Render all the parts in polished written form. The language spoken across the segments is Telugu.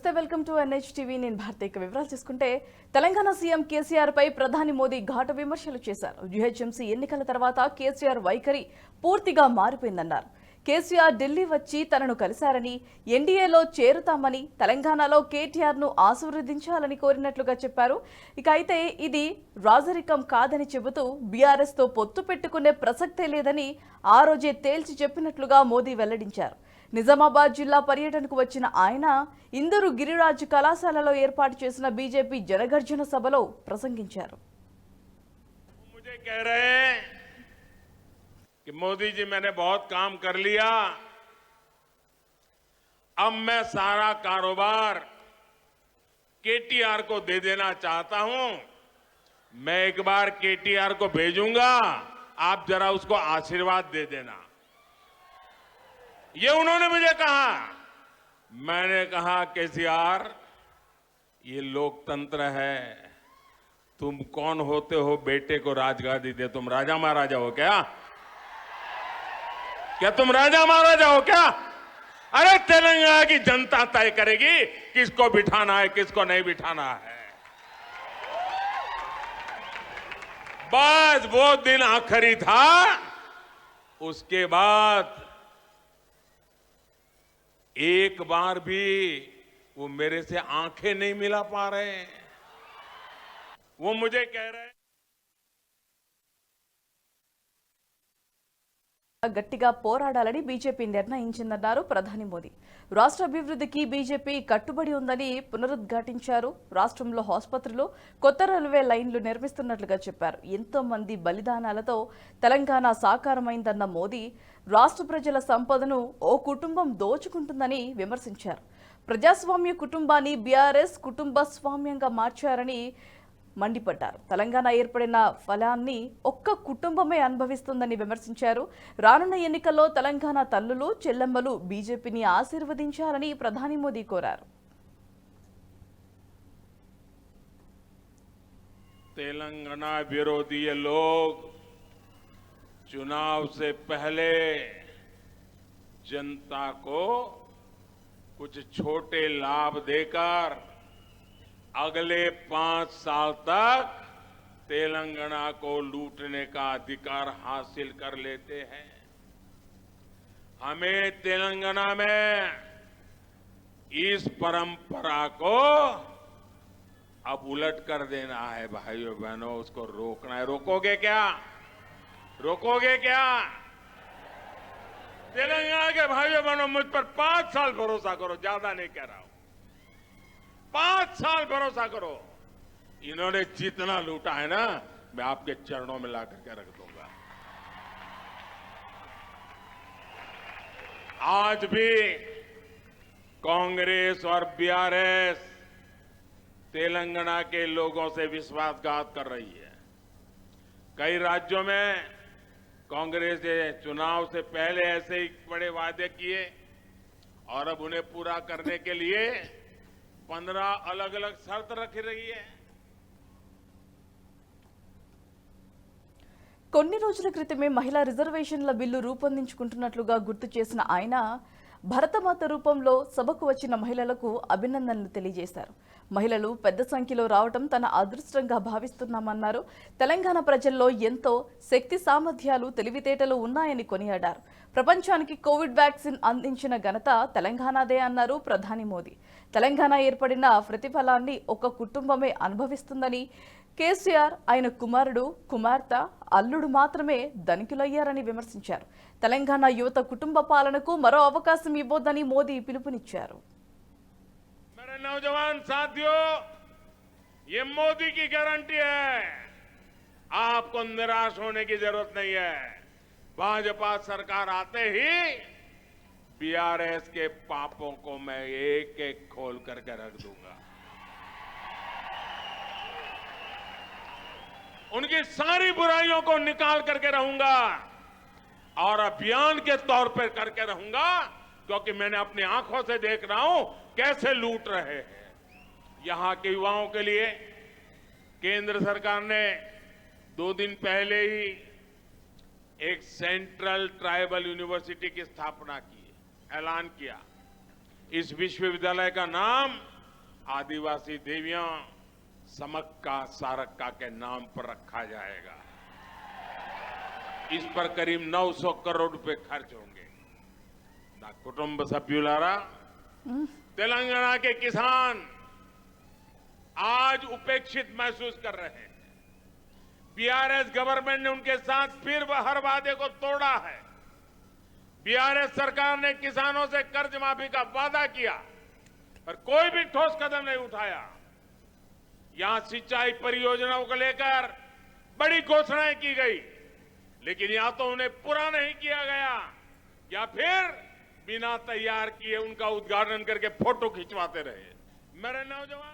నమస్తే వెల్కమ్ టు NHTV నేను భారతి వివరాలు చూసుకుంటే తెలంగాణ సీఎం కేసీఆర్ పై ప్రధాని మోదీ ఘాటు విమర్శలు చేశారు. GHMC ఎన్నికల తర్వాత కేసీఆర్ వైఖరి పూర్తిగా మారిపోయిందన్నారు. కేసీఆర్ ఢిల్లీ వచ్చి తనను కలిశారని, ఎన్డీఏలో చేరుతామని, తెలంగాణలో కేటీఆర్ ను ఆశీర్వదించాలని కోరినట్లుగా చెప్పారు. ఇక అయితే ఇది రాజరికం కాదని చెబుతూ బీఆర్ఎస్ తో పొత్తు పెట్టుకునే ప్రసక్తే లేదని ఆ రోజే తేల్చి చెప్పినట్లుగా మోదీ వెల్లడించారు. నిజామాబాద్ జిల్లా పర్యటనకు వచ్చిన ఆయన ఇందూరు గిరిరాజ్ కళాశాలలో ఏర్పాటు చేసిన బీజేపీ జనగర్జన సభలో ప్రసంగించారు. मुझे कह रहे हैं कि मोदी जी मैंने बहुत काम कर लिया, अब मैं सारा कारोबार केटीआर को दे देना चाहता हूं। मैं एक बार केटीआर को भेजूंगा, आप जरा उसको आशीर्वाद दे देना। ये उन्होंने मुझे कहा। मैंने कहा केसीआर, ये लोकतंत्र है, तुम कौन होते हो बेटे को राजगादी दे? तुम राजा महाराजा हो क्या? क्या तुम राजा महाराजा हो क्या? अरे तेलंगाना की जनता तय करेगी किसको बिठाना है, किसको नहीं बिठाना है। बस वो दिन आखिरी था, उसके बाद एक बार भी वो मेरे से आंखें नहीं मिला पा रहे हैं। वो मुझे कह रहे हैं గట్టిగా పోరాడాలని బీజేపీ నిర్ణయించిందన్నారు ప్రధాని మోదీ. రాష్ట్ర అభివృద్ధికి బీజేపీ కట్టుబడి ఉందని పునరుద్ఘాటించారు. రాష్ట్రంలో ఆసుపత్రులు, కొత్త రైల్వే లైన్లు నిర్మిస్తున్నట్లుగా చెప్పారు. ఎంతో మంది బలిదానాలతో తెలంగాణ సాకారమైందన్న మోదీ రాష్ట్ర ప్రజల సంపదను ఓ కుటుంబం దోచుకుంటుందని విమర్శించారు. ప్రజాస్వామ్య కుటుంబాన్ని బీఆర్ఎస్ కుటుంబ స్వామ్యంగా మార్చారని మండిపడ్డారు. తెలంగాణ ఏర్పడిన ఫలాన్ని ఒక్క కుటుంబమే అనుభవిస్తుందని విమర్శించారు. రానున్న ఎన్నికల్లో తెలంగాణ తల్లులు, చెల్లెమ్మలు బీజేపీని ఆశీర్వదించాలని ప్రధాని మోదీ కోరారు. तेलंगाना विरोधी ये लोग चुनाव से पहले जनता को कुछ छोटे लाभ देकर अगले 5 साल तक तेलंगाना को लूटने का अधिकार हासिल कर लेते हैं। हमें तेलंगाना में इस परंपरा को अब उलट कर देना है। भाइयों बहनों, उसको रोकना है। रोकोगे क्या? रोकोगे क्या? तेलंगाना के भाइयों बहनों, मुझ पर 5 साल भरोसा करो, ज्यादा नहीं कह रहा हूं। 5 साल भरोसा करो। इन्होंने जितना लूटा है ना, मैं आपके चरणों में ला करके रख दूंगा। आज भी कांग्रेस और बीआरएस तेलंगाना के लोगों से विश्वासघात कर रही है। कई राज्यों में कांग्रेस ने चुनाव से पहले ऐसे ही बड़े वादे किए और अब उन्हें पूरा करने के लिए 15 अलग अलग शर्त रख रही है। కొన్ని రోజుల క్రితమే మహిళా రిజర్వేషన్ల బిల్లు రూపొందించుకుంటున్నట్లుగా గుర్తు చేసిన ఆయన భరతమాత రూపంలో సభకు వచ్చిన మహిళలకు అభినందనలు తెలియజేశారు. మహిళలు పెద్ద సంఖ్యలో రావడం తన అదృష్టంగా భావిస్తున్నామన్నారు. తెలంగాణ ప్రజల్లో ఎంతో శక్తి సామర్థ్యాలు, తెలివితేటలు ఉన్నాయని కొనియాడారు. ప్రపంచానికి కోవిడ్ వ్యాక్సిన్ అందించిన ఘనత తెలంగాణదే అన్నారు ప్రధాని మోదీ. తెలంగాణ ఏర్పడిన ప్రతిఫలాన్ని ఒక కుటుంబమే అనుభవిస్తుందని, కేసీఆర్, ఆయన కుమారుడు, కుమార్తె, అల్లుడు మాత్రమే ధనికులయ్యారని విమర్శించారు. తెలంగాణ యువత కుటుంబ పాలనకు మరో అవకాశం ఇవ్వొద్దని మోదీ పిలుపునిచ్చారు. मेरे नौजवान साथियों, ये मोदी की गारंटी है। आपको निराश होने की जरूरत नहीं है। भाजपा सरकार आते ही बीआरएस के पापों को मैं एक एक खोल करके रख दूंगा। उनकी सारी बुराइयों को निकाल करके रहूंगा और अभियान के तौर पर करके रहूंगा, क्योंकि मैंने अपनी आंखों से देख रहा हूं कैसे लूट रहे हैं। यहां के युवाओं के लिए केंद्र सरकार ने 2 दिन पहले ही एक सेंट्रल ट्राइबल यूनिवर्सिटी की स्थापना की, ऐलान किया। इस विश्वविद्यालय का नाम आदिवासी देवियां समक्का सारक्का के नाम पर रखा जाएगा। इस पर करीब 900 करोड़ रुपए खर्च होंगे। ना कुटुंब सभ्युलारा तेलंगाना के किसान आज उपेक्षित महसूस कर रहे हैं। बीआरएस गवर्नमेंट ने उनके साथ फिर हर वादे को तोड़ा है। बीआरएस सरकार ने किसानों से कर्ज माफी का वादा किया पर कोई भी ठोस कदम नहीं उठाया। यहां सिंचाई परियोजनाओं को लेकर बड़ी घोषणाएं की गई, लेकिन या तो उन्हें पूरा नहीं किया गया या फिर बिना तैयार किए उनका उद्घाटन करके फोटो खिंचवाते रहे। मेरे नौजवान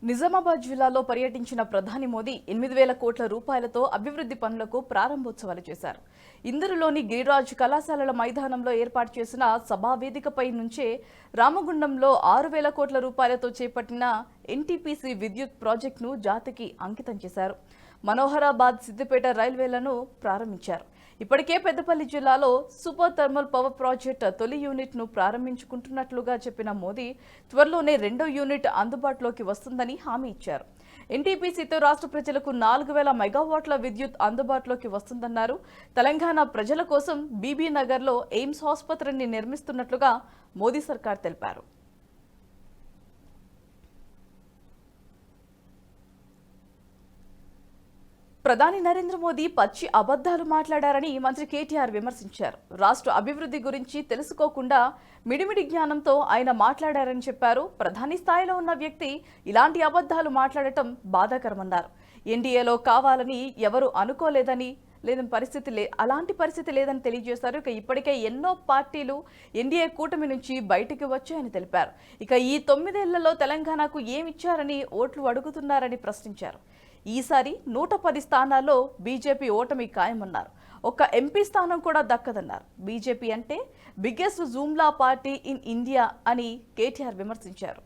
నిజామాబాద్ జిల్లాలో పర్యటించిన ప్రధాని మోదీ 8,000 కోట్ల రూపాయలతో అభివృద్ధి పనులకు ప్రారంభోత్సవాలు చేశారు. ఇందరులోని గిరిరాజ్ కళాశాలల మైదానంలో ఏర్పాటు చేసిన సభా వేదికపై నుంచే రామగుండంలో 6,000 కోట్ల రూపాయలతో చేపట్టిన ఎన్టీపీసీ విద్యుత్ ప్రాజెక్టును జాతికి అంకితం చేశారు. మనోహరాబాద్ సిద్దిపేట రైల్వేలను ప్రారంభించారు. ఇప్పటికే పెద్దపల్లి జిల్లాలో సూపర్ థర్మల్ పవర్ ప్రాజెక్ట్ తొలి యూనిట్ ను ప్రారంభించుకుంటున్నట్లుగా చెప్పిన మోదీ త్వరలోనే రెండో యూనిట్ అందుబాటులోకి వస్తుందని హామీ ఇచ్చారు. ఎన్టీపీసీతో రాష్ట్ర ప్రజలకు 4,000 మెగావాట్ల విద్యుత్ అందుబాటులోకి వస్తుందన్నారు. తెలంగాణ ప్రజల కోసం బీబీ నగర్లో ఎయిమ్స్ ఆసుపత్రిని నిర్మిస్తున్నట్లుగా మోదీ సర్కార్ తెలిపారు. ప్రధాని నరేంద్ర మోదీ పచ్చి అబద్ధాలు మాట్లాడారని మంత్రి కేటీఆర్ విమర్శించారు. రాష్ట్ర అభివృద్ధి గురించి తెలుసుకోకుండా మిడిమిడి జ్ఞానంతో ఆయన మాట్లాడారని చెప్పారు. ప్రధాని స్థాయిలో ఉన్న వ్యక్తి ఇలాంటి అబద్ధాలు మాట్లాడటం బాధాకరమన్నారు. ఎన్డీఏలో కావాలని ఎవరు అనుకోలేదని అలాంటి పరిస్థితి లేదని తెలియజేశారు. ఇప్పటికే ఎన్నో పార్టీలు ఎన్డీఏ కూటమి నుంచి బయటికి వచ్చాయని తెలిపారు. ఈ 9 ఏళ్లలో తెలంగాణకు ఏమిచ్చారని ఓట్లు అడుగుతున్నారని ప్రశ్నించారు. ఈసారి 110 స్థానాల్లో బీజేపీ ఓటమి ఖాయమన్నారు. ఒక్క ఎంపీ స్థానం కూడా దక్కదన్నారు. బీజేపీ అంటే biggest Joomla party in India అని కేటీఆర్ విమర్శించారు.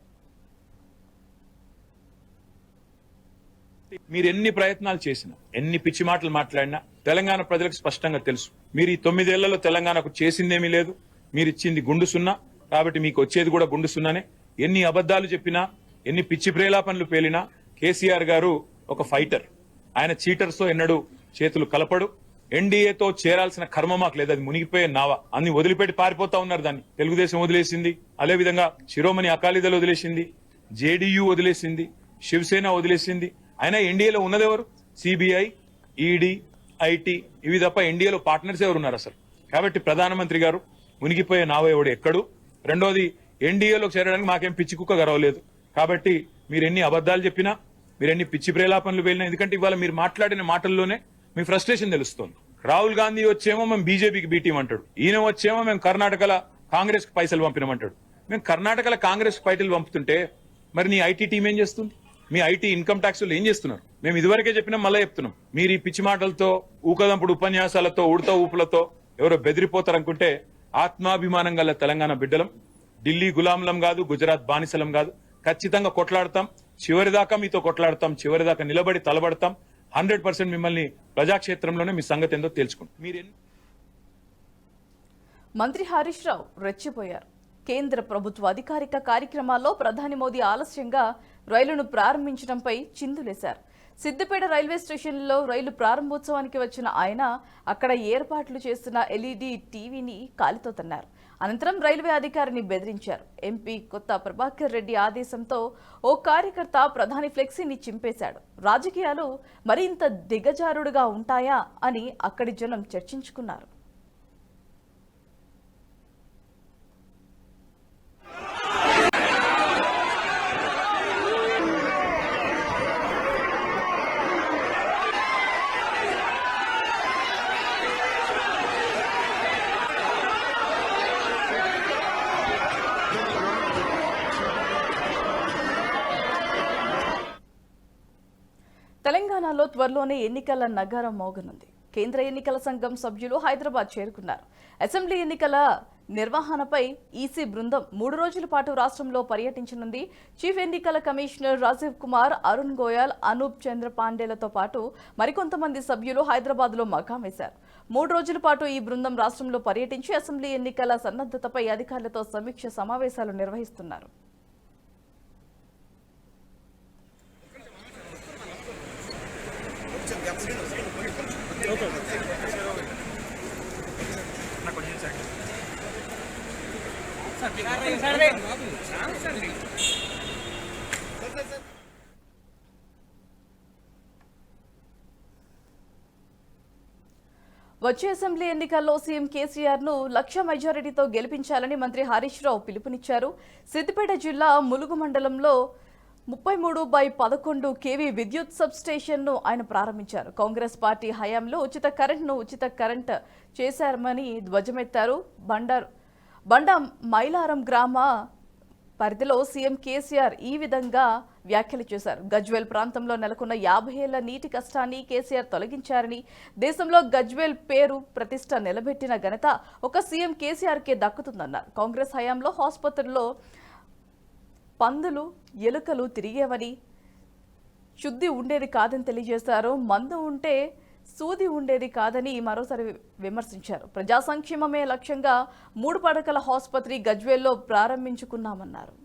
మీరు ఎన్ని ప్రయత్నాలు చేసినా, ఎన్ని పిచ్చి మాటలు మాట్లాడినా తెలంగాణ ప్రజలకు స్పష్టంగా తెలుసు. మీరు ఈ 9 ఏళ్లలో తెలంగాణకు చేసిందేమీ లేదు. మీరు ఇచ్చింది గుండు సున్నా. కాబట్టి మీకు వచ్చేది కూడా గుండు సున్నానే. ఎన్ని అబద్దాలు చెప్పినా, ఎన్ని పిచ్చి ప్రేలాపనలు పేలినా కేసీఆర్ గారు ఒక ఫైటర్. ఆయన చీటర్స్ తో ఎన్నడూ చేతులు కలపడు. ఎన్డీఏతో చేరాల్సిన కర్మ మాకు లేదు. అది మునిగిపోయే నావ. అన్ని వదిలిపెట్టి పారిపోతా ఉన్నారు. దాన్ని తెలుగుదేశం వదిలేసింది, అదేవిధంగా శిరోమణి అకాలీదళ్ వదిలేసింది, జేడీయూ వదిలేసింది, శివసేన వదిలేసింది. అయినా ఎన్డీఏలో ఉన్నదెవరు? సిబిఐ, ఈడీ, ఐటీ, ఇవి తప్ప ఎన్డీఏలో పార్ట్నర్స్ ఎవరున్నారు అసలు? కాబట్టి ప్రధానమంత్రి గారు మునిగిపోయే నావ ఎవడు ఎక్కడు. రెండోది, ఎన్డీఏలోకి చేరడానికి మాకేం పిచ్చి కుక్క గర్వలేదు. కాబట్టి మీరు ఎన్ని అబద్దాలు చెప్పినా, మీరు ఎన్ని పిచ్చి ప్రేలాపనలు వెళ్ళినా, ఎందుకంటే ఇవాళ మీరు మాట్లాడిన మాటల్లోనే మీ ఫ్రస్ట్రేషన్ తెలుస్తోంది. రాహుల్ గాంధీ వచ్చేమో మేము బీజేపీకి బీటీం అంటాడు. ఈయన వచ్చేమో మేము కర్ణాటకలో కాంగ్రెస్ కి పైసలు పంపినామంటాడు. మేము కర్ణాటకలో కాంగ్రెస్ పైసలు పంపుతుంటే మరి నీ ఐటీ టీం ఏం చేస్తుంది? మీ ఐటీ ఇన్కమ్ ట్యాక్స్ ఏం చేస్తున్నారు? మేము ఇదివరకే చెప్పినాం, మళ్ళీ చెప్తున్నాం. మీరు ఈ పిచ్చి మాటలతో, ఊకదంపుడు ఉపన్యాసాలతో, ఉడత ఊపులతో ఎవరో బెదిరిపోతారనుకుంటే ఆత్మాభిమానం గల తెలంగాణ బిడ్డలం. ఢిల్లీ గులాంలం కాదు, గుజరాత్ బానిసలం కాదు. ఖచ్చితంగా కొట్లాడతాం. చివరిదాకా మీతో కొట్లాడతాం. చివరిదాకా నిలబడి తలబడతాం. 100% మిమ్మల్ని ప్రజాక్షేత్రంలోనే మీ సంగతి ఏందో తెలుసుకుంటాం. మంత్రి హరీష్ రావు రెచ్చిపోయారు. కేంద్ర ప్రభుత్వ అధికారిక కార్యక్రమాల్లో ప్రధాని మోదీ ఆలస్యంగా రైలును ప్రారంభించడంపై చిందులేశారు. సిద్దిపేట రైల్వే స్టేషన్లో రైలు ప్రారంభోత్సవానికి వచ్చిన ఆయన అక్కడ ఏర్పాట్లు చేస్తున్న ఎల్ఈడీ టీవీని కాలితో తన్నారు. అనంతరం రైల్వే అధికారిని బెదిరించారు. ఎంపీ కొత్త ప్రభాకర్ రెడ్డి ఆదేశంతో ఓ కార్యకర్త ప్రధాని ఫ్లెక్సీని చింపేశాడు. రాజకీయాలు మరింత దిగజారుడుగా ఉంటాయా అని అక్కడి జనం చర్చించుకున్నారు. తెలంగాణలో త్వరలోనే ఎన్నికల నగారం మోగనుంది. కేంద్ర ఎన్నికల సంఘం సభ్యులు హైదరాబాద్ చేరుకున్నారు. అసెంబ్లీ ఎన్నికల నిర్వహణపై ఈసీ బృందం 3 రోజుల పాటు రాష్ట్రంలో పర్యటించనుంది. చీఫ్ ఎన్నికల కమిషనర్ రాజీవ్ కుమార్, అరుణ్ గోయల్, అనూప్ చంద్ర పాండేలతో పాటు మరికొంతమంది సభ్యులు హైదరాబాద్లో మకాం వేశారు. 3 రోజుల పాటు ఈ బృందం రాష్ట్రంలో పర్యటించి అసెంబ్లీ ఎన్నికల సన్నద్ధతపై అధికారులతో సమీక్ష సమావేశాలు నిర్వహిస్తున్నారు. వచ్చే అసెంబ్లీ ఎన్నికల్లో సీఎం కేసీఆర్ ను లక్ష మెజారిటీతో గెలిపించాలని మంత్రి హరీష్ రావు పిలుపునిచ్చారు. సిద్దిపేట జిల్లా ములుగు మండలంలో 33/11 kV విద్యుత్ సబ్ స్టేషన్ ను ఆయన ప్రారంభించారు. కాంగ్రెస్ పార్టీ హయాంలో ఉచిత కరెంట్ చేశారని ధ్వజమెత్తారు. బండ మైలారం గ్రామ పరిధిలో సీఎం కేసీఆర్ ఈ విధంగా వ్యాఖ్యలు చేశారు. గజ్వేల్ ప్రాంతంలో నెలకొన్న 50 ఏళ్ల నీటి కష్టాన్ని కేసీఆర్ తొలగించారని, దేశంలో గజ్వేల్ పేరు ప్రతిష్ట నిలబెట్టిన ఘనత ఒక సీఎం కేసీఆర్కే దక్కుతుందన్నారు. కాంగ్రెస్ హయాంలో ఆసుపత్రుల్లో పందులు ఎలుకలు తిరిగేవని, శుద్ధి ఉండేది కాదని తెలియజేశారు. మందు ఉంటే సూది ఉండేది కాదని మరోసారి విమర్శించారు. ప్రజా సంక్షేమమే లక్ష్యంగా 3 పడకల ఆసుపత్రి గజ్వేల్లో ప్రారంభించుకున్నామన్నారు.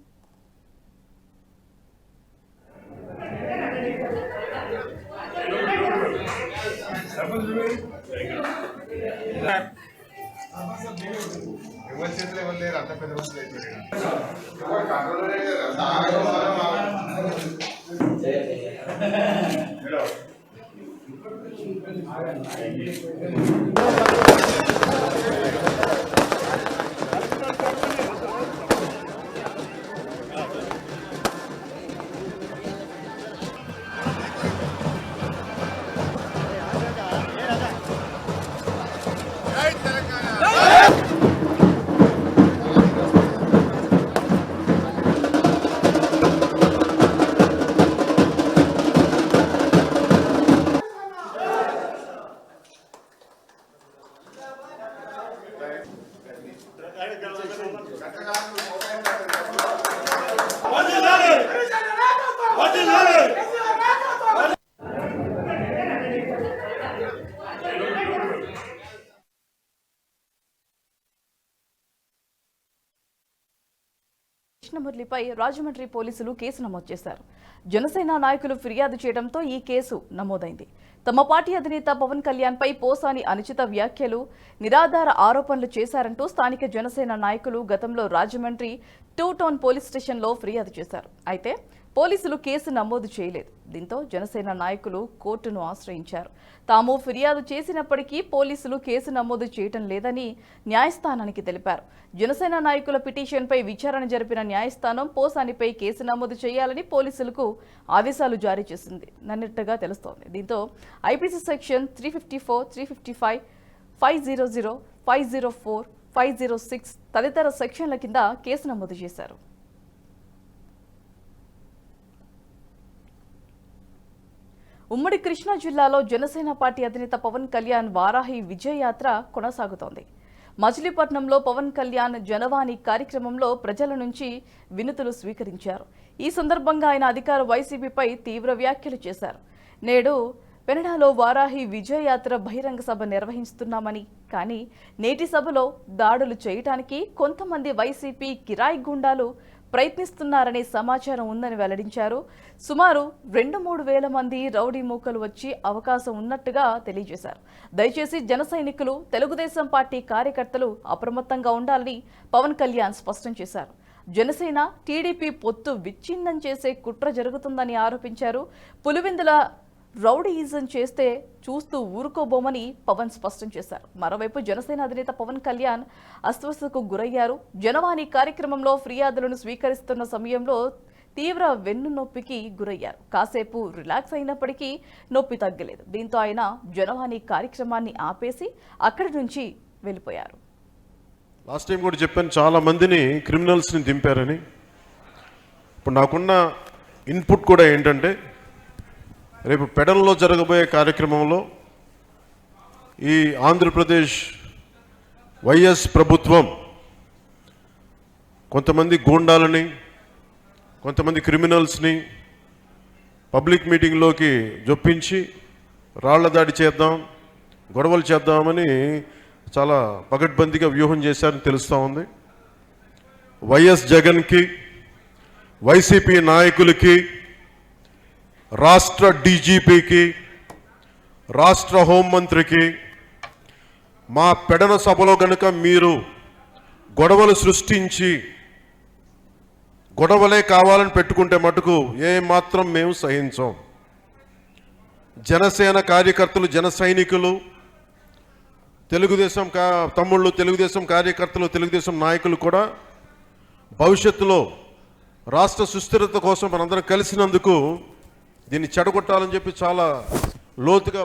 కృష్ణమురళిపై రాజమండ్రి పోలీసులు కేసు నమోదు చేశారు. జనసేన నాయకులు ఫిర్యాదు చేయడంతో ఈ కేసు నమోదైంది. తమ పార్టీ అధినేత పవన్ కళ్యాణ్ పై పోసాని అనుచిత వ్యాఖ్యలు, నిరాధార ఆరోపణలు చేశారంటూ స్థానిక జనసేన నాయకులు గతంలో రాజమండ్రి 2 టౌన్ పోలీస్ స్టేషన్లో ఫిర్యాదు చేశారు. అయితే పోలీసులు కేసు నమోదు చేయలేదు. దీంతో జనసేన నాయకులు కోర్టును ఆశ్రయించారు. తాము ఫిర్యాదు చేసినప్పటికీ పోలీసులు కేసు నమోదు చేయటం లేదని న్యాయస్థానానికి తెలిపారు. జనసేన నాయకుల పిటిషన్పై విచారణ జరిపిన న్యాయస్థానం పోసానిపై కేసు నమోదు చేయాలని పోలీసులకు ఆదేశాలు జారీ చేసింది నన్నట్టుగా తెలుస్తోంది. దీంతో ఐపీసీ సెక్షన్ 354, 355, 500, 504, 506 తదితర సెక్షన్ల కింద కేసు నమోదు చేశారు. ఉమ్మడి కృష్ణా జిల్లాలో జనసేన పార్టీ అధినేత పవన్ కళ్యాణ్ వారాహి విజయ యాత్ర కొనసాగుతోంది. మచిలీపట్నంలో పవన్ కళ్యాణ్ జనవాణి కార్యక్రమంలో ప్రజల నుంచి వినతులు స్వీకరించారు. ఈ సందర్భంగా ఆయన అధికార వైసీపీపై తీవ్ర వ్యాఖ్యలు చేశారు. నేడు పెనడాలో వారాహి విజయ యాత్ర బహిరంగ సభ నిర్వహిస్తున్నామని, కానీ నేటి సభలో దాడులు చేయడానికి కొంతమంది వైసీపీ కిరాయి గుండాలు ప్రయత్నిస్తున్నారనే సమాచారం ఉందని వెల్లడించారు. సుమారు 2-3 వేల మంది రౌడీ మూకలు వచ్చి అవకాశం ఉన్నట్టుగా తెలియజేశారు. దయచేసి జన సైనికులు, తెలుగుదేశం పార్టీ కార్యకర్తలు అప్రమత్తంగా ఉండాలని పవన్ కళ్యాణ్ స్పష్టం చేశారు. జనసేన టీడీపీ పొత్తు విచ్ఛిన్నం చేసే కుట్ర జరుగుతుందని ఆరోపించారు. పులివెందుల రౌడీయిజం చేస్తే చూస్తూ ఊరుకోబోమని పవన్ స్పష్టం చేశారు. మరోవైపు జనసేన అధినేత పవన్ కళ్యాణ్ అస్వస్థకు గురయ్యారు. జనవాణి కార్యక్రమంలో ఫిర్యాదులను స్వీకరిస్తున్న సమయంలో తీవ్ర వెన్నునొప్పికి గురయ్యారు. కాసేపు రిలాక్స్ అయినప్పటికీ నొప్పి తగ్గలేదు. దీంతో ఆయన జనవాణి కార్యక్రమాన్ని ఆపేసి అక్కడి నుంచి వెళ్ళిపోయారు. లాస్ట్ టైం కూడా చెప్పాను, చాలా మందిని క్రిమినల్స్ని దింపారని. ఇప్పుడు నాకున్న ఇన్పుట్ కూడా ఏంటంటే, రేపు పెడల్లో జరగబోయే కార్యక్రమంలో ఈ ఆంధ్రప్రదేశ్ వైఎస్ ప్రభుత్వం కొంతమంది గూండాలని, కొంతమంది క్రిమినల్స్ని పబ్లిక్ మీటింగ్లోకి జొప్పించి రాళ్ల దాడి చేద్దాం, గొడవలు చేద్దామని చాలా పగడ్బందీగా వ్యూహం చేశారని తెలుస్తూ ఉంది. వైఎస్ జగన్కి, వైసీపీ నాయకులకి, రాష్ట్ర డీజీపీకి, రాష్ట్ర హోంమంత్రికి మా పెడన సభలో గనుక మీరు గొడవలు సృష్టించి గొడవలే కావాలని పెట్టుకుంటే మటుకు ఏమాత్రం మేము సహించాం. జనసేన కార్యకర్తలు, జన సైనికులు, తెలుగుదేశం తమ్ముళ్ళు, తెలుగుదేశం కార్యకర్తలు, తెలుగుదేశం నాయకులు కూడా భవిష్యత్తులో రాష్ట్ర సుస్థిరత కోసం మనందరం కలిసినందుకు దీన్ని చెడగొట్టాలని చెప్పి చాలా లోతుగా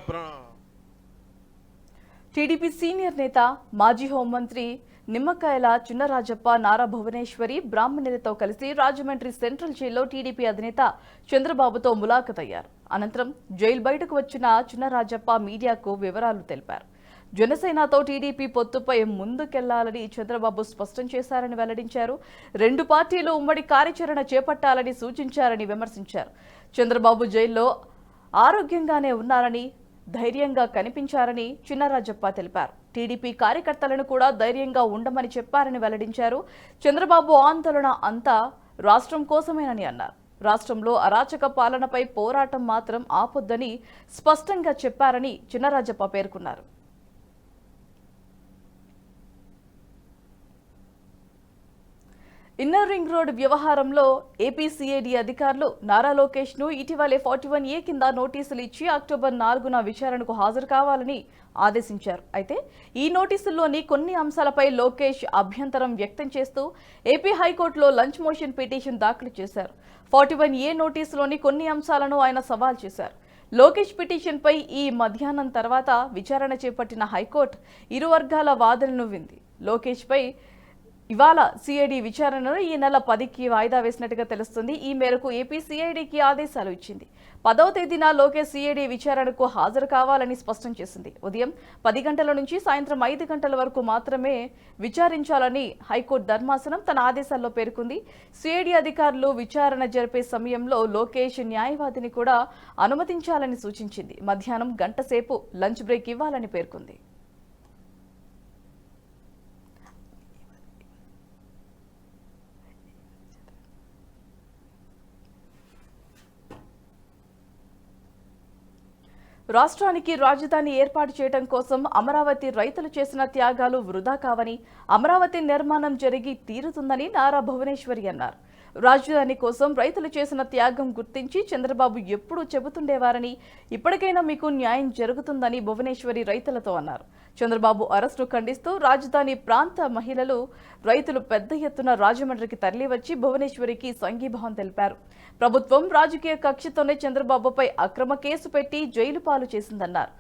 టీడీపీ సీనియర్ నేత మాజీ హోంమంత్రి నిమ్మకాయల చిన్నరాజప్ప, నారా భువనేశ్వరి బ్రాహ్మణులతో కలిసి రాజమండ్రి సెంట్రల్ జైల్లో టీడీపీ అధినేత చంద్రబాబుతో ములాఖతయ్యారు. అనంతరం జైలు బయటకు వచ్చిన చిన్నరాజప్ప మీడియాకు వివరాలు తెలిపారు. జనసేనతో టీడీపీ పొత్తుపై ముందుకెళ్లాలని చంద్రబాబు స్పష్టం చేశారని వెల్లడించారు. రెండు పార్టీలు ఉమ్మడి కార్యాచరణ చేపట్టాలని సూచించారని విమర్శించారు. చంద్రబాబు జైల్లో ఆరోగ్యంగానే ఉన్నారని, ధైర్యంగా కనిపించారని చిన్నరాజప్ప తెలిపారు. టీడీపీ కార్యకర్తలను కూడా ధైర్యంగా ఉండమని చెప్పారని వెల్లడించారు. చంద్రబాబు ఆందోళన అంతా రాష్ట్రం కోసమేనని అన్నారు. రాష్ట్రంలో అరాచక పాలనపై పోరాటం మాత్రం ఆపొద్దని స్పష్టంగా చెప్పారని చిన్నరాజప్ప పేర్కొన్నారు. ఇన్నర్ రింగ్ రోడ్ వ్యవహారంలో ఏపీ సిఐడి అధికారులు నారా లోకేష్ ను ఇటీవలే 41A కింద నోటీసులు ఇచ్చి అక్టోబర్ 4న విచారణకు హాజరు కావాలని ఆదేశించారు. అయితే ఈ నోటీసుల్లోని కొన్ని అంశాలపై లోకేష్ అభ్యంతరం వ్యక్తం చేస్తూ ఏపీ హైకోర్టులో లంచ్ మోషన్ పిటిషన్ దాఖలు చేశారు. 41A నోటీసులోని కొన్ని అంశాలను ఆయన సవాల్ చేశారు. లోకేష్ పిటిషన్పై ఈ మధ్యాహ్నం తర్వాత విచారణ చేపట్టిన హైకోర్టు ఇరు వర్గాల వాదనలు వింది. లోకేష్ పై ఇవాళ సిఐడి విచారణను ఈ నెల 10కి వాయిదా వేసినట్టుగా తెలుస్తుంది. ఈ మేరకు ఏపీ సిఐడికి ఆదేశాలు ఇచ్చింది. 10వ తేదీన లోకేష్ సిఐడి విచారణకు హాజరు కావాలని స్పష్టం చేసింది. ఉదయం 10 గంటల నుంచి సాయంత్రం 5 గంటల వరకు మాత్రమే విచారించాలని హైకోర్టు ధర్మాసనం తన ఆదేశాల్లో పేర్కొంది. సిఐడి అధికారులు విచారణ జరిపే సమయంలో లోకేష్ న్యాయవాదిని కూడా అనుమతించాలని సూచించింది. మధ్యాహ్నం గంట సేపు లంచ్ బ్రేక్ ఇవ్వాలని పేర్కొంది. రాష్ట్రానికి రాజధాని ఏర్పాటు చేయడం కోసం అమరావతి రైతులు చేసిన త్యాగాలు వృధా కావని, అమరావతి నిర్మాణం జరిగి తీరుతుందని నారా భువనేశ్వరి అన్నారు. రాజధాని కోసం రైతులు చేసిన త్యాగం గుర్తించి చంద్రబాబు ఎప్పుడూ చెబుతుండేవారని, ఇప్పటికైనా మీకు న్యాయం జరుగుతుందని భువనేశ్వరి రైతులతో అన్నారు. చంద్రబాబు అరెస్టు ఖండిస్తూ రాజధాని ప్రాంత మహిళలు, రైతులు పెద్ద ఎత్తున రాజమండ్రికి తరలివచ్చి భువనేశ్వరికి సంఘీభావం తెలిపారు. ప్రభుత్వం రాజకీయ కక్షతోనే చంద్రబాబుపై అక్రమ కేసు పెట్టి జైలు పాలు చేసిందన్నారు.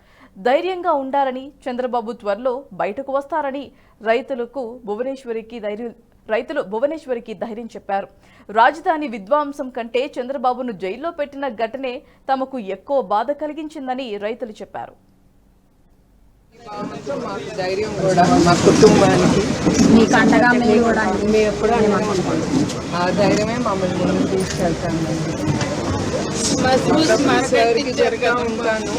ధైర్యంగా ఉండాలని, చంద్రబాబు త్వరలో బయటకు వస్తారని రైతులు భువనేశ్వరికి ధైర్యం చెప్పారు. రాజధాని విధ్వంసం కంటే చంద్రబాబును జైల్లో పెట్టిన ఘటనే తమకు ఎక్కువ బాధ కలిగించిందని రైతులు చెప్పారు. మాకు ధైర్యం కూడా, మా కుటుంబానికి మీకు అండగా మేము కూడా మేము ఎప్పుడు ఆ ధైర్యమే మమ్మల్ని ముందుకు తీసుకెళ్తాను. సార్కి జరగా ఉంటాను.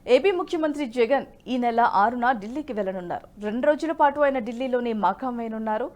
ఏపీ ముఖ్యమంత్రి జగన్ ఈ నెల 6న ఢిల్లీకి వెళ్లనున్నారు. 2 రోజుల పాటు ఆయన ఢిల్లీలోని మకాం వేయనున్నారు.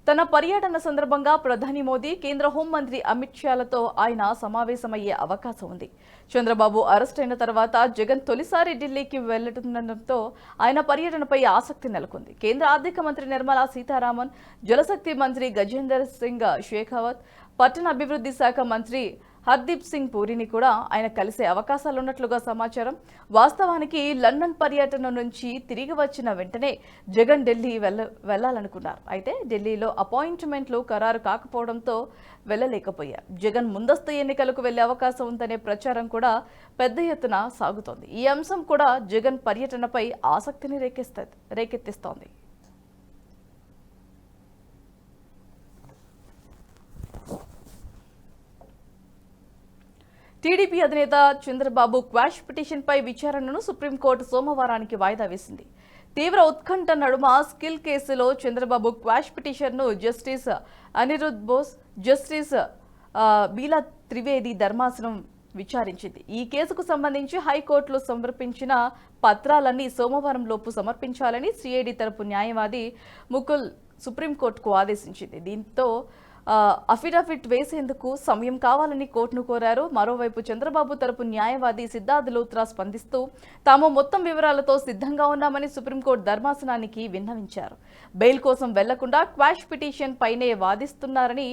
తన పర్యటన సందర్భంగా ప్రధాని మోదీ, కేంద్ర హోంమంత్రి అమిత్ షాలతో ఆయన సమావేశమయ్యే అవకాశం ఉంది. చంద్రబాబు అరెస్ట్ అయిన తర్వాత జగన్ తొలిసారి ఢిల్లీకి వెళ్లనుండటంతో ఆయన పర్యటనపై ఆసక్తి నెలకొంది. కేంద్ర ఆర్థిక మంత్రి నిర్మలా సీతారామన్, జలశక్తి మంత్రి గజేందర్ సింగ్ షేఖావత్, పట్టణ అభివృద్ధి శాఖ మంత్రి హర్దీప్ సింగ్ పూరిని కూడా ఆయన కలిసే అవకాశాలున్నట్లుగా సమాచారం. వాస్తవానికి లండన్ పర్యటన నుంచి తిరిగి వచ్చిన వెంటనే జగన్ ఢిల్లీ వెళ్లాలనుకున్నారు. అయితే ఢిల్లీలో అపాయింట్మెంట్లు ఖరారు కాకపోవడంతో వెళ్లలేకపోయారు. జగన్ ముందస్తు ఎన్నికలకు వెళ్లే అవకాశం ఉందనే ప్రచారం కూడా పెద్ద ఎత్తున సాగుతోంది. ఈ అంశం కూడా జగన్ పర్యటనపై ఆసక్తిని రేకెత్తిస్తోంది. టీడీపీ అధినేత చంద్రబాబు క్వాష్ పిటిషన్పై విచారణను సుప్రీంకోర్టు సోమవారానికి వాయిదా వేసింది. తీవ్ర ఉత్కంఠ నడుమ స్కిల్ కేసులో చంద్రబాబు క్వాష్ పిటిషన్ను జస్టిస్ అనిరుద్ బోస్, జస్టిస్ బీలా త్రివేది ధర్మాసనం విచారించింది. ఈ కేసుకు సంబంధించి హైకోర్టులో సమర్పించిన పత్రాలన్నీ సోమవారం లోపు సమర్పించాలని సిఐడి తరపు న్యాయవాది ముకుల్ సుప్రీంకోర్టుకు ఆదేశించింది. దీంతో అఫిడవిట్ వేసేందుకు సమయం కావాలని కోర్టును కోరారు. మరోవైపు చంద్రబాబు తరపు న్యాయవాది సిద్ధార్థ్ లూత్రా స్పందిస్తూ తాము మొత్తం వివరాలతో సిద్ధంగా ఉన్నామని సుప్రీంకోర్టు ధర్మాసనానికి విన్నవించారు. బెయిల్ కోసం వెళ్లకుండా క్వాష్ పిటిషన్ పైనే వాదిస్తున్నారని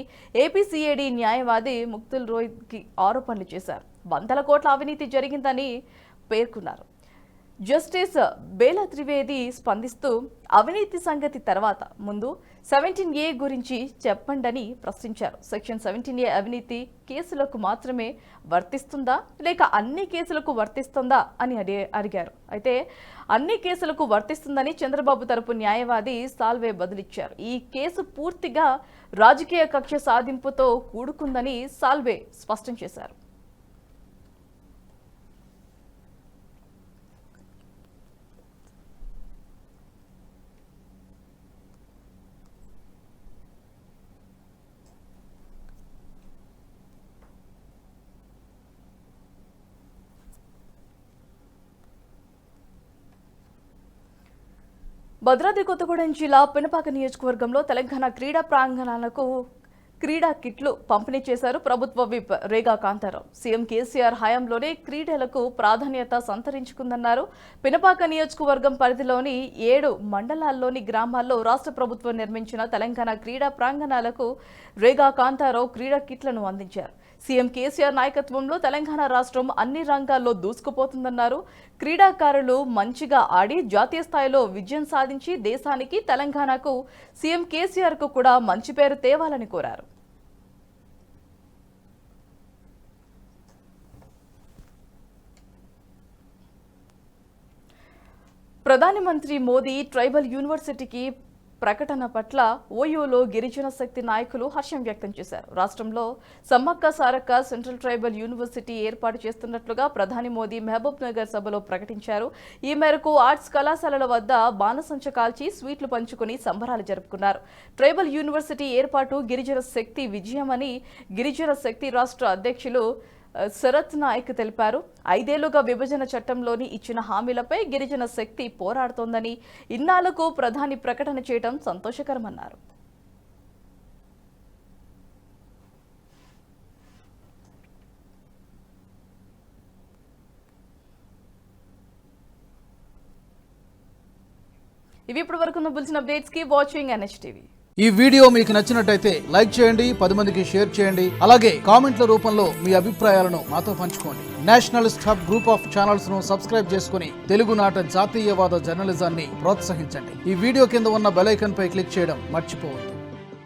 ఏపీసీఏడీ న్యాయవాది ముక్తుల్ రోయ్కి ఆరోపణలు చేశారు. వందల కోట్ల అవినీతి జరిగిందని పేర్కొన్నారు. జస్టిస్ బేలా త్రివేది స్పందిస్తూ అవినీతి సంగతి తర్వాత ముందు 17A గురించి చెప్పండని ప్రశ్నించారు. సెక్షన్ 17A అవినీతి కేసులకు మాత్రమే వర్తిస్తుందా లేక అన్ని కేసులకు వర్తిస్తుందా అని అడిగారు. అయితే అన్ని కేసులకు వర్తిస్తుందని చంద్రబాబు తరపు న్యాయవాది సాల్వే బదులిచ్చారు. ఈ కేసు పూర్తిగా రాజకీయ కక్ష సాధింపుతో కూడుకుందని సాల్వే స్పష్టం చేశారు. భద్రాద్రి కొత్తగూడెం జిల్లా పినపాక నియోజకవర్గంలో తెలంగాణ క్రీడా ప్రాంగణాలకు క్రీడా కిట్లు పంపిణీ చేశారు ప్రభుత్వ విప్ రేగా కాంతారావు. సీఎం కేసీఆర్ హయాంలోనే క్రీడలకు ప్రాధాన్యత సంతరించుకుందన్నారు. పినపాక నియోజకవర్గం పరిధిలోని 7 మండలాల్లోని గ్రామాల్లో రాష్ట్ర ప్రభుత్వం నిర్మించిన తెలంగాణ క్రీడా ప్రాంగణాలకు రేగా కాంతారావు క్రీడా కిట్లను అందించారు. సీఎం కేసీఆర్ నాయకత్వంలో తెలంగాణ రాష్ట్రం అన్ని రంగాల్లో దూసుకుపోతుందన్నారు. క్రీడాకారులు మంచిగా ఆడి జాతీయ స్థాయిలో విజయం సాధించి దేశానికి తెలంగాణకు సీఎం కేసీఆర్కు కూడా మంచి పేరు తేవాలని కోరారు. ప్రధాని మంత్రి మోదీ ట్రైబల్ యూనివర్సిటీకి ప్రకటన పట్ల ఓయూలో గిరిజన శక్తి నాయకులు హర్షం వ్యక్తం చేశారు. రాష్ట్రంలో Sammakka Sarakka central tribal university ఏర్పాటు చేస్తున్నట్లుగా ప్రధాని మోదీ మహబూబ్ నగర్ సభలో ప్రకటించారు. ఈ మేరకు ఆర్ట్స్ కళాశాలల వద్ద బాణసంచ కాల్చి స్వీట్లు పంచుకుని సంబరాలు జరుపుకున్నారు. ట్రైబల్ యూనివర్సిటీ ఏర్పాటు గిరిజన శక్తి విజయమని గిరిజన శక్తి రాష్ట్ర అధ్యక్షులు శరత్ నాయక్ తెలిపారు. 5 ఏళ్లుగా విభజన చట్టంలోని ఇచ్చిన హామీలపై గిరిజన శక్తి పోరాడుతోందని ఇన్నాళ్లకు ప్రధాని ప్రకటన చేయడం సంతోషకరమన్నారు. ఇవి ఇప్పటి వరకు బులెటిన్ అప్డేట్స్ కి వాచింగ్ NHTV. ఈ వీడియో మీకు నచ్చినట్టయితే లైక్ చేయండి, 10 మందికి షేర్ చేయండి. అలాగే కామెంట్ల రూపంలో మీ అభిప్రాయాలను మాతో పంచుకోండి. Nationalist hub group of channels ను సబ్స్క్రైబ్ చేసుకుని తెలుగునాట జాతీయవాద జర్నలిజాన్ని ప్రోత్సహించండి. ఈ వీడియో కింద ఉన్న బెల్ ఐకాన్ పై క్లిక్ చేయడం మర్చిపోవద్దు.